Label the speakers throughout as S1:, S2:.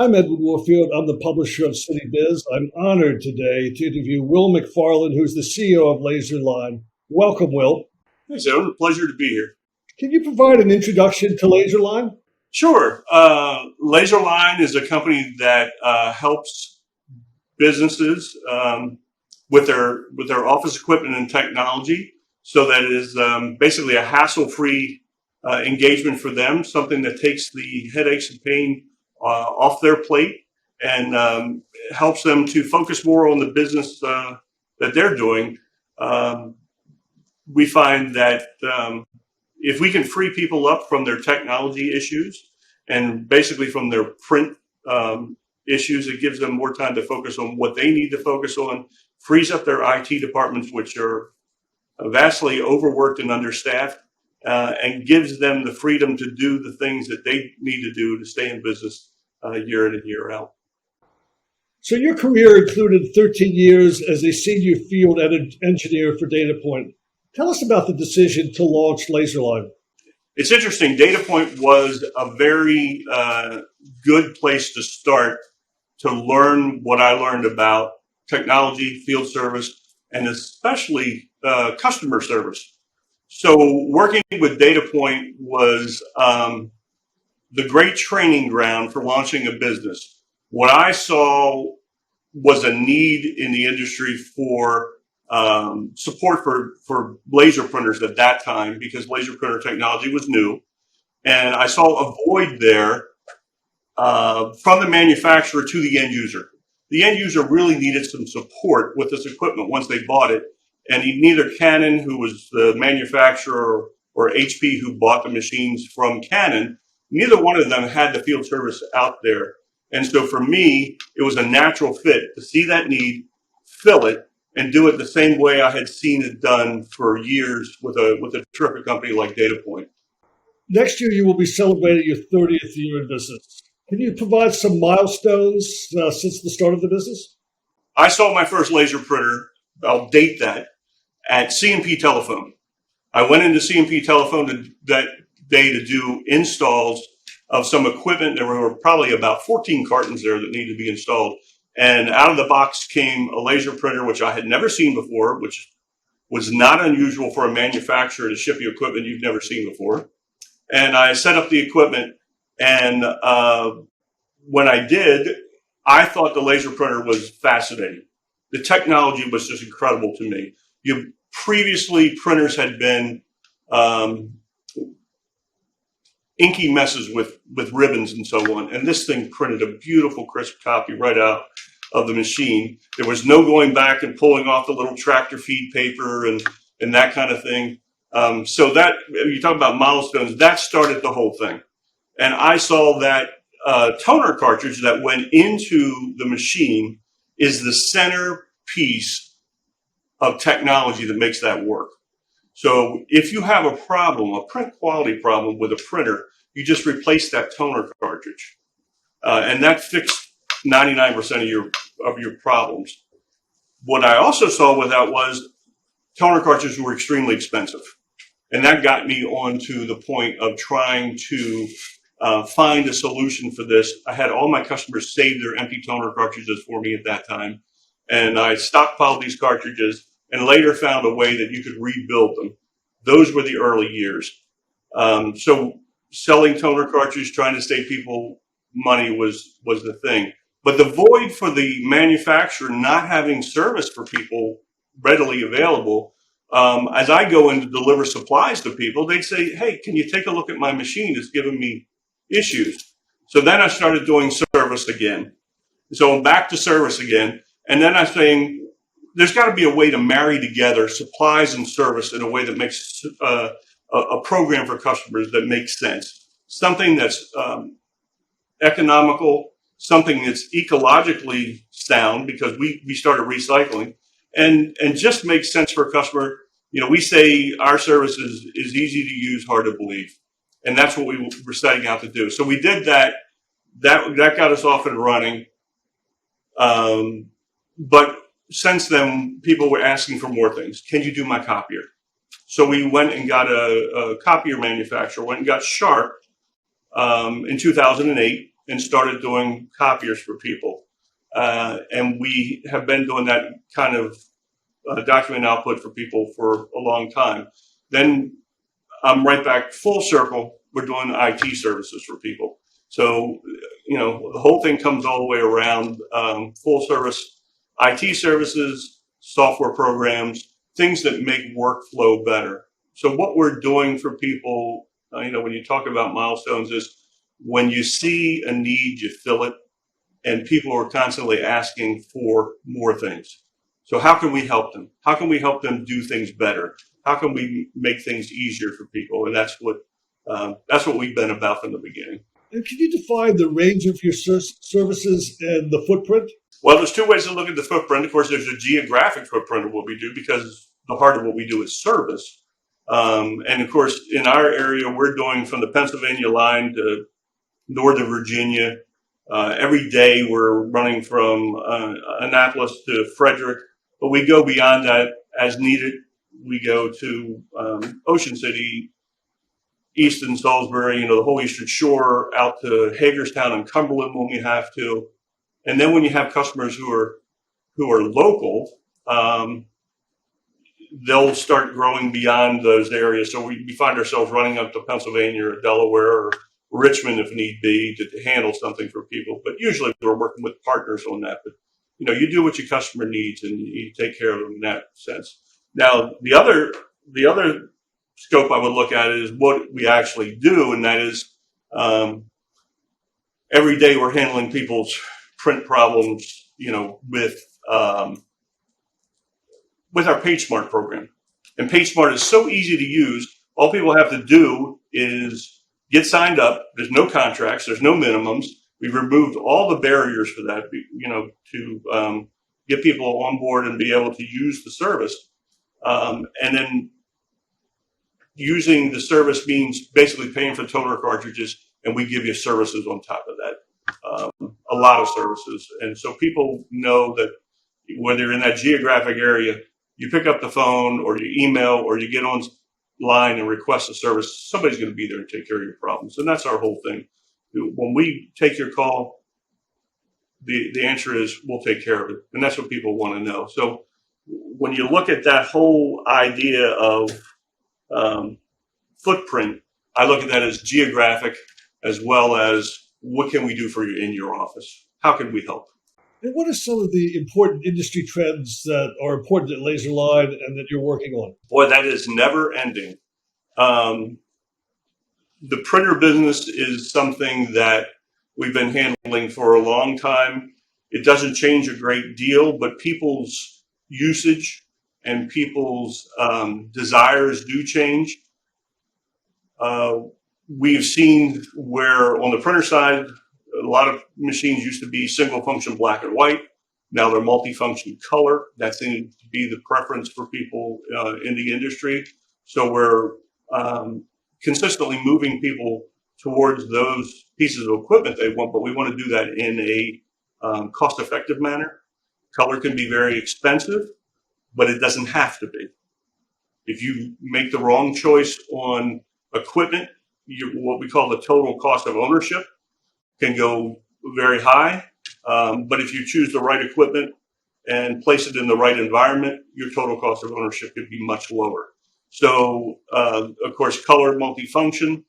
S1: I'm Edward Warfield. I'm the publisher of Citybiz. I'm honored today to interview Will McFarland, who's the CEO of Laserline. Welcome, Will.
S2: Thanks, Edward. Pleasure to be here.
S1: Can you provide an introduction to Laserline?
S2: Sure. Laserline is a company that helps businesses with their office equipment and technology, so that it is basically a hassle-free engagement for them, something that takes the headaches and pain off their plate and helps them to focus more on the business that they're doing. We find that if we can free people up from their technology issues and basically from their print issues, it gives them more time to focus on what they need to focus on, frees up their IT departments, which are vastly overworked and understaffed, and gives them the freedom to do the things that they need to do to stay in business year in and year out.
S1: So your career included 13 years as a senior field engineer for DataPoint. Tell us about the decision to launch Laserline.
S2: It's interesting. DataPoint was a very good place to start to learn what I learned about technology, field service, and especially customer service. So working with DataPoint was the great training ground for launching a business. What I saw was a need in the industry for support for laser printers at that time, because laser printer technology was new. And I saw a void there from the manufacturer to the end user. The end user really needed some support with this equipment once they bought it. And neither Canon, who was the manufacturer, or HP, who bought the machines from Canon, neither one of them had the field service out there. And so for me, it was a natural fit to see that need, fill it, and do it the same way I had seen it done for years with a terrific company like DataPoint.
S1: Next year, you will be celebrating your 30th year in business. Can you provide some milestones since the start of the business?
S2: I saw my first laser printer, I'll date that, at C&P Telephone. I went into C&P Telephone that day to do installs of some equipment. There were probably about 14 cartons there that needed to be installed. And out of the box came a laser printer, which I had never seen before, which was not unusual for a manufacturer to ship you equipment you've never seen before. And I set up the equipment, and when I did, I thought the laser printer was fascinating. The technology was just incredible to me. Previously, printers had been inky messes with ribbons and so on. And this thing printed a beautiful, crisp copy right out of the machine. There was no going back and pulling off the little tractor feed paper and that kind of thing. So that, you talk about milestones, that started the whole thing. And I saw that toner cartridge that went into the machine is the center piece of technology that makes that work. So if you have a problem, a print quality problem with a printer, you just replace that toner cartridge. And that fixed 99% of your problems. What I also saw with that was toner cartridges were extremely expensive. And that got me onto the point of trying to find a solution for this. I had all my customers save their empty toner cartridges for me at that time. And I stockpiled these cartridges and later found a way that you could rebuild them. Those were the early years. So selling toner cartridges, trying to save people money was the thing. But the void for the manufacturer not having service for people readily available, as I go in to deliver supplies to people, they'd say, hey, can you take a look at my machine? It's giving me issues. So then I started doing service again. So I'm back to service again. And then I'm saying, there's got to be a way to marry together supplies and service in a way that makes a program for customers that makes sense. Something that's economical, something that's ecologically sound, because we started recycling, and just makes sense for a customer. You know, we say our service is easy to use, hard to believe. And that's what we were setting out to do. So we did that. That got us off and running. But since then, people were asking for more things. Can you do my copier? So we went and got a copier manufacturer, went and got Sharp in 2008. and started doing copiers for people. And we have been doing that kind of document output for people for a long time. Then I'm right back full circle. We're doing IT services for people. So, the whole thing comes all the way around, full service IT services, software programs, things that make workflow better. So what we're doing for people, when you talk about milestones, is when you see a need, you fill it, and people are constantly asking for more things. So how can we help them? How can we help them do things better? How can we make things easier for people? And that's what we've been about from the beginning.
S1: And can you define the range of your services and the footprint?
S2: Well, there's two ways to look at the footprint. Of course, there's a geographic footprint of what we do, because the heart of what we do is service. And of course, in our area, we're doing from the Pennsylvania line to northern Virginia. Every day we're running from Annapolis to Frederick, but we go beyond that as needed. We go to Ocean City, Easton, Salisbury, the whole Eastern Shore, out to Hagerstown and Cumberland when we have to. And then when you have customers who are local, they'll start growing beyond those areas. So we find ourselves running up to Pennsylvania or Delaware or Richmond if need be to handle something for people. But usually we're working with partners on that. But you do what your customer needs and you take care of them in that sense. Now the other scope I would look at is what we actually do, and that is every day we're handling people's print problems, with our PageSmart program. And PageSmart is so easy to use. All people have to do is get signed up. There's no contracts. There's no minimums. We've removed all the barriers for that, to get people on board and be able to use the service. And then using the service means basically paying for toner cartridges, and we give you services on top of that, a lot of services. And so people know that whether you're in that geographic area, you pick up the phone or you email or you get online and request a service, somebody's going to be there and take care of your problems. And that's our whole thing. When we take your call, the answer is we'll take care of it. And that's what people want to know. So when you look at that whole idea of footprint, I look at that as geographic as well as what can we do for you in your office? How can we help?
S1: And what are some of the important industry trends that are important at Laserline and that you're working on?
S2: Boy, that is never ending. The printer business is something that we've been handling for a long time. It doesn't change a great deal, but people's usage and people's desires do change. We've seen where on the printer side, a lot of machines used to be single function black and white. Now they're multifunction color. That seems to be the preference for people in the industry. So we're consistently moving people towards those pieces of equipment they want, but we want to do that in a cost-effective manner. Color can be very expensive, but it doesn't have to be. If you make the wrong choice on equipment, what we call the total cost of ownership can go very high. But if you choose the right equipment and place it in the right environment, your total cost of ownership could be much lower. So, of course, color multifunction.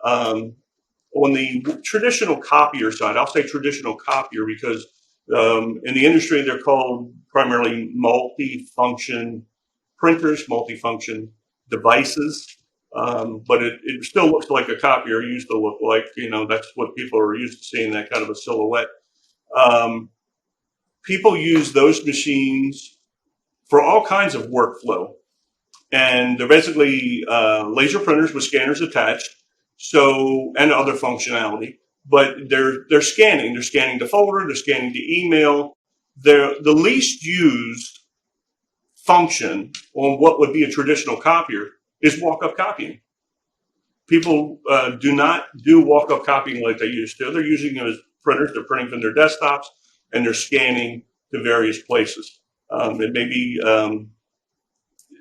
S2: On the traditional copier side, I'll say traditional copier because in the industry, they're called primarily multifunction printers, multifunction devices. But it still looks like a copier used to look like. That's what people are used to seeing, that kind of a silhouette. People use those machines for all kinds of workflow. And they're basically laser printers with scanners attached, and other functionality. But they're scanning. They're scanning the folder. They're scanning the email. The least used function on what would be a traditional copier is walk-up copying. People do not do walk-up copying like they used to. They're using them as printers. They're printing from their desktops, and they're scanning to various places. And maybe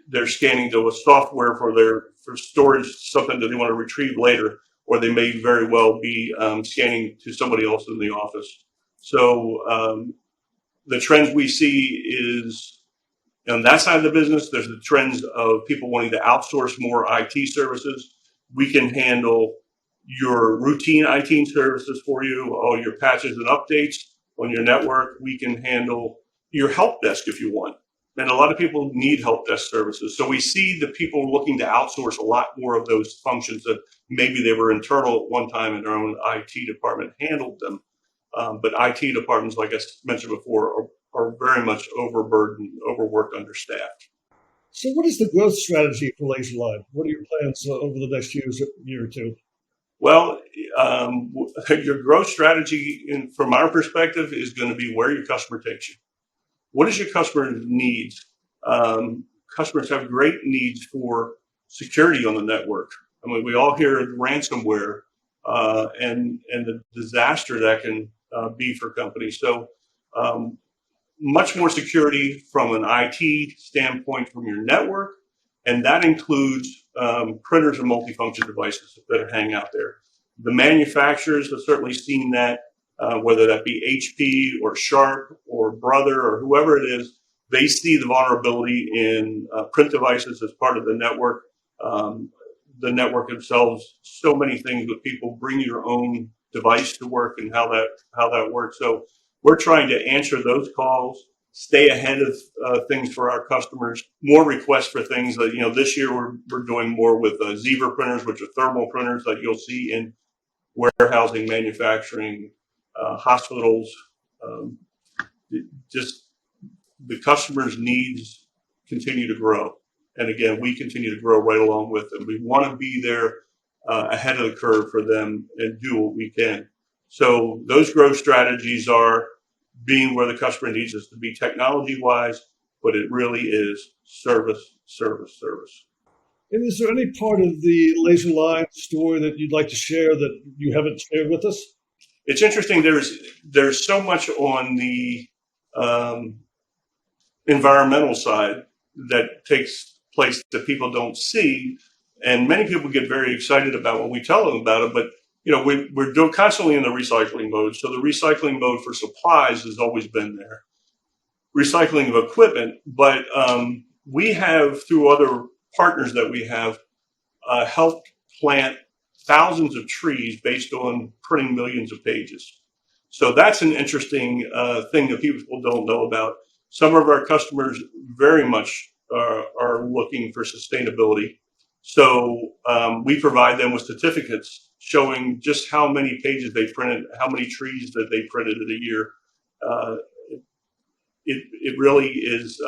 S2: they're scanning to a software for storage, something that they want to retrieve later. or they may very well be scanning to somebody else in the office. So the trends we see is on that side of the business, there's the trends of people wanting to outsource more IT services. We can handle your routine IT services for you, all your patches and updates on your network. We can handle your help desk if you want. And a lot of people need help desk services. So we see the people looking to outsource a lot more of those functions that maybe they were internal at one time and their own IT department handled them. But IT departments, like I mentioned before, are very much overburdened, overworked, understaffed.
S1: So what is the growth strategy for LaserLine? What are your plans over the next year or two?
S2: Well, your growth strategy, from our perspective, is going to be where your customer takes you. What is your customer needs? Customers have great needs for security on the network. I mean, we all hear ransomware and the disaster that can be for companies. So much more security from an IT standpoint from your network, and that includes printers and multifunction devices that are hanging out there. The manufacturers have certainly seen that, whether that be HP or Sharp or Brother or whoever it is, they see the vulnerability in print devices as part of the network. The network themselves, so many things with people bring your own device to work and how that works. So we're trying to answer those calls, stay ahead of things for our customers. More requests for things that, this year we're doing more with Zebra printers, which are thermal printers that you'll see in warehousing, manufacturing, hospitals. Just the customers' needs continue to grow. And again, we continue to grow right along with them. We want to be there ahead of the curve for them and do what we can. So those growth strategies are being where the customer needs us to be technology-wise, but it really is service, service, service.
S1: And is there any part of the LaserLine story that you'd like to share that you haven't shared with us?
S2: It's interesting. There's so much on the environmental side that takes place that people don't see, and many people get very excited about when we tell them about it. But we're constantly in the recycling mode. So the recycling mode for supplies has always been there. Recycling of equipment, but we have, through other partners that we have, helped plant thousands of trees based on printing millions of pages. So that's an interesting thing that people don't know about. Some of our customers very much are looking for sustainability. So we provide them with certificates showing just how many pages they printed, how many trees that they printed in a year. It really is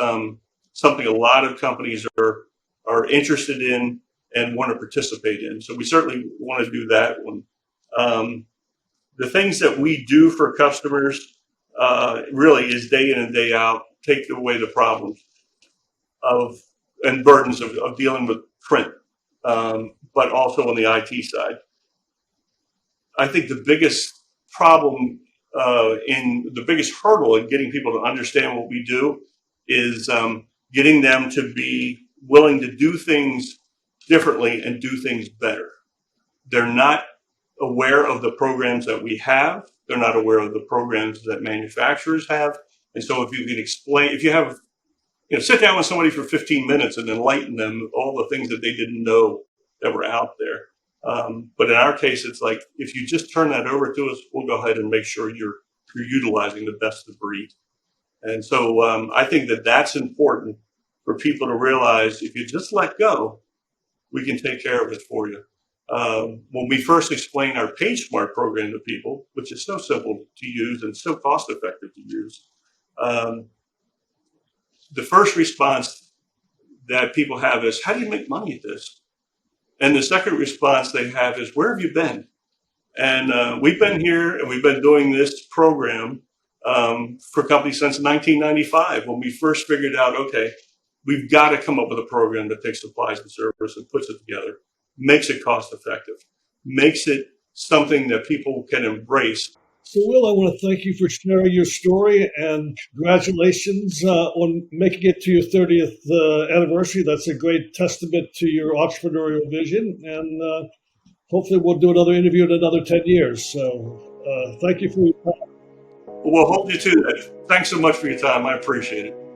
S2: something a lot of companies are interested in and want to participate in. So we certainly want to do that one. The things that we do for customers really is day in and day out, take away the problems and burdens of dealing with print, but also on the IT side. I think the biggest problem the biggest hurdle in getting people to understand what we do is getting them to be willing to do things differently and do things better. They're not aware of the programs that we have. They're not aware of the programs that manufacturers have. And so if you can explain, if you have, sit down with somebody for 15 minutes and enlighten them all the things that they didn't know that were out there. But in our case, it's like, if you just turn that over to us, we'll go ahead and make sure you're utilizing the best of breed. And so I think that that's important for people to realize. If you just let go, we can take care of it for you. When we first explain our PageSmart program to people, which is so simple to use and so cost effective to use, the first response that people have is, how do you make money at this? And the second response they have is, where have you been? And we've been here and we've been doing this program for companies since 1995, when we first figured out, okay, we've got to come up with a program that takes supplies and service and puts it together, makes it cost effective, makes it something that people can embrace.
S1: So, Will, I want to thank you for sharing your story, and congratulations on making it to your 30th anniversary. That's a great testament to your entrepreneurial vision. And hopefully we'll do another interview in another 10 years. So thank you for your time.
S2: Well, hope you too. Thanks so much for your time. I appreciate it.